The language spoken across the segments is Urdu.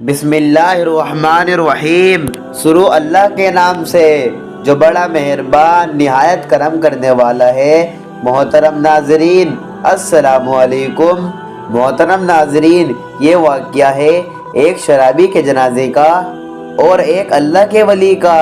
بسم اللہ الرحمن الرحیم۔ شروع اللہ کے نام سے جو بڑا مہربان نہایت کرم کرنے والا ہے۔ محترم ناظرین السلام علیکم۔ محترم ناظرین، یہ واقعہ ہے ایک شرابی کے جنازے کا اور ایک اللہ کے ولی کا،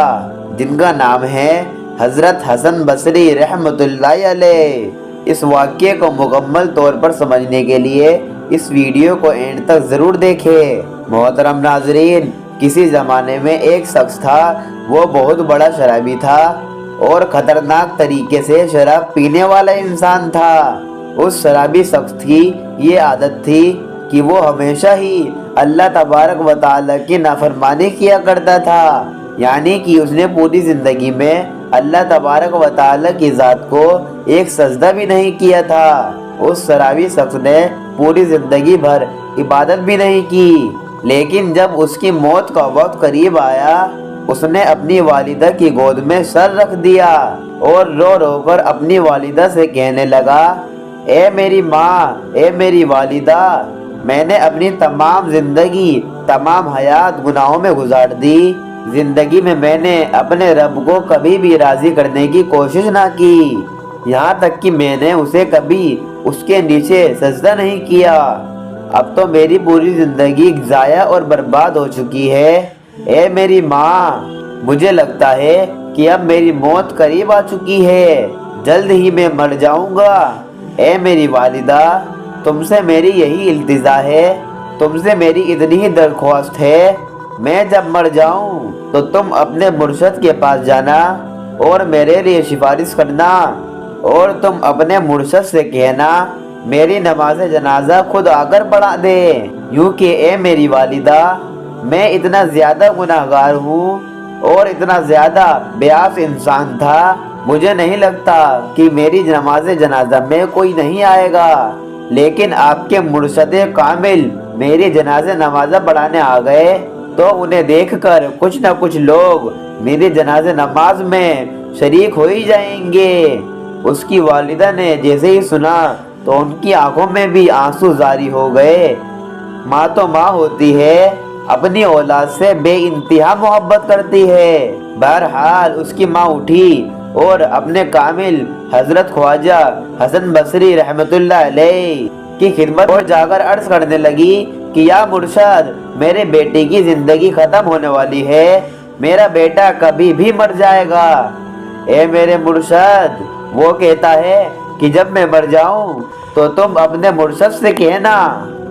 جن کا نام ہے حضرت حسن بصری رحمۃ اللہ علیہ۔ اس واقعے کو مکمل طور پر سمجھنے کے لیے اس ویڈیو کو اینڈ تک ضرور دیکھیں۔ محترم ناظرین، کسی زمانے میں ایک شخص تھا، وہ بہت بڑا شرابی تھا اور خطرناک طریقے سے شراب پینے والا انسان تھا۔ اس شرابی شخص کی یہ عادت تھی کہ وہ ہمیشہ ہی اللہ تبارک و تعالیٰ کی نافرمانی کیا کرتا تھا، یعنی کہ اس نے پوری زندگی میں اللہ تبارک و تعالیٰ کی ذات کو ایک سجدہ بھی نہیں کیا تھا۔ اس شرابی شخص نے پوری زندگی بھر عبادت بھی نہیں کی، لیکن جب اس کی موت کا وقت قریب آیا، اس نے اپنی والدہ کی گود میں سر رکھ دیا اور رو رو کر اپنی والدہ سے کہنے لگا، اے میری ماں، اے میری والدہ، میں نے اپنی تمام زندگی، تمام حیات گناہوں میں گزار دی۔ زندگی میں میں نے اپنے رب کو کبھی بھی راضی کرنے کی کوشش نہ کی، یہاں تک کہ میں نے اسے کبھی اس کے نیچے سجدہ نہیں کیا۔ اب تو میری پوری زندگی ضائع اور برباد ہو چکی ہے۔ اے میری ماں، مجھے لگتا ہے کہ اب میری موت قریب آ چکی ہے، جلد ہی میں مر جاؤں گا۔ اے میری والدہ، تم سے میری یہی التجا ہے، تم سے میری اتنی ہی درخواست ہے، میں جب مر جاؤں تو تم اپنے مرشد کے پاس جانا اور میرے لیے سفارش کرنا، اور تم اپنے مرشد سے کہنا میری نماز جنازہ خود آ کر پڑھا دے، یوں کہ اے میری والدہ، میں اتنا زیادہ گناہگار ہوں اور اتنا زیادہ بیاس انسان تھا، مجھے نہیں لگتا کہ میری نماز جنازہ میں کوئی نہیں آئے گا، لیکن آپ کے مرشد کامل میری جنازہ نمازہ پڑھانے آ گئے تو انہیں دیکھ کر کچھ نہ کچھ لوگ میری جنازہ نماز میں شریک ہو ہی جائیں گے۔ اس کی والدہ نے جیسے ہی سنا تو ان کی آنکھوں میں بھی آنسو جاری ہو گئے۔ ماں تو ماں ہوتی ہے، اپنی اولاد سے بے انتہا محبت کرتی ہے۔ بہرحال اس کی ماں اٹھی اور اپنے کامل حضرت خواجہ حسن بصری رحمۃ اللہ علیہ کی خدمت اور جا کر عرض کرنے لگی کہ یا مرشد، میرے بیٹے کی زندگی ختم ہونے والی ہے، میرا بیٹا کبھی بھی مر جائے گا۔ اے میرے مرشد، وہ کہتا ہے کہ جب میں مر جاؤں تو تم اپنے مرشد سے کہنا،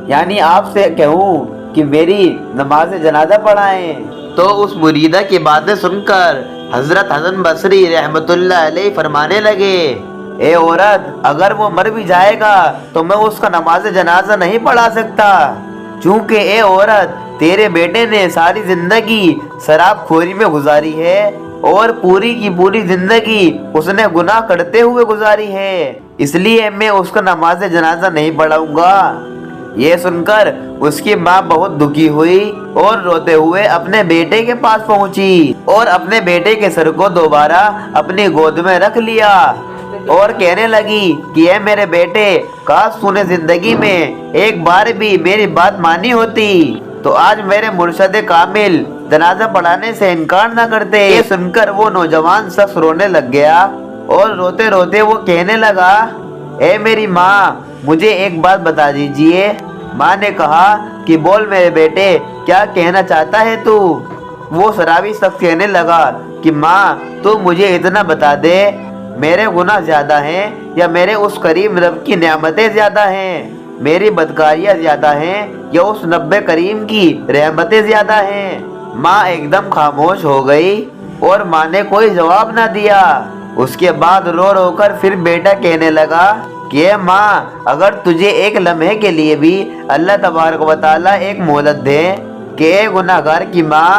یعنی آپ سے کہوں کہ میری نماز جنازہ پڑھائیں۔ تو اس مریدہ کی باتیں سن کر حضرت حسن بصری رحمۃ اللہ علیہ فرمانے لگے، اے عورت، اگر وہ مر بھی جائے گا تو میں اس کا نماز جنازہ نہیں پڑھا سکتا، چونکہ اے عورت، تیرے بیٹے نے ساری زندگی شراب خوری میں گزاری ہے اور پوری کی پوری زندگی اس نے گناہ کرتے ہوئے گزاری ہے، اس لیے میں اس کا نماز جنازہ نہیں پڑھاؤں گا۔ یہ سن کر اس کی ماں بہت دکھی ہوئی اور روتے ہوئے اپنے بیٹے کے پاس پہنچی اور اپنے بیٹے کے سر کو دوبارہ اپنی گود میں رکھ لیا اور کہنے لگی کہ اے میرے بیٹے، کاش تو نے زندگی میں ایک بار بھی میری بات مانی ہوتی تو آج میرے مرشد کامل جنازہ پڑھانے سے انکار نہ کرتے۔ یہ سن کر وہ نوجوان شخص رونے لگ گیا اور روتے روتے وہ کہنے لگا، اے میری ماں، مجھے ایک بات بتا دیجئے۔ ماں نے کہا کہ بول میرے بیٹے، کیا کہنا چاہتا ہے تو؟ وہ شرابی شخص کہنے لگا کہ ماں، تو مجھے اتنا بتا دے، میرے گناہ زیادہ ہیں یا میرے اس کریم رب کی نعمتیں زیادہ ہیں؟ میری بدکاریاں زیادہ ہیں یا اس رب کریم کی رحمتیں زیادہ ہیں؟ ماں ایک دم خاموش ہو گئی اور ماں نے کوئی جواب نہ دیا۔ اس کے بعد رو رو کر پھر بیٹا کہنے لگا کہ اے ماں، اگر تجھے ایک لمحے کے لیے بھی اللہ تبارک و تعالیٰ ایک مہلت دے کہ اے گناہگار کی ماں،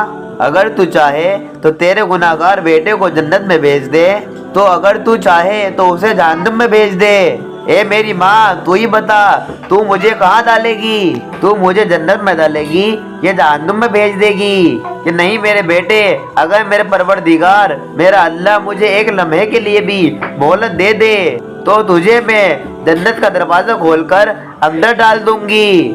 اگر تو چاہے تو تیرے گناہگار بیٹے کو جنت میں بھیج دے، تو اگر تو چاہے تو اسے جہنم میں بھیج دے۔ اے میری ماں، تو ہی بتا، تو مجھے کہاں ڈالے گی؟ تو مجھے جنت میں ڈالے گی یا جہنم میں بھیج دے گی؟ کہ نہیں میرے بیٹے، اگر میرے پروردگار میرا اللہ مجھے ایک لمحے کے لیے بھی مہلت دے دے تو تجھے میں جنت کا دروازہ کھول کر اندر ڈال دوں گی،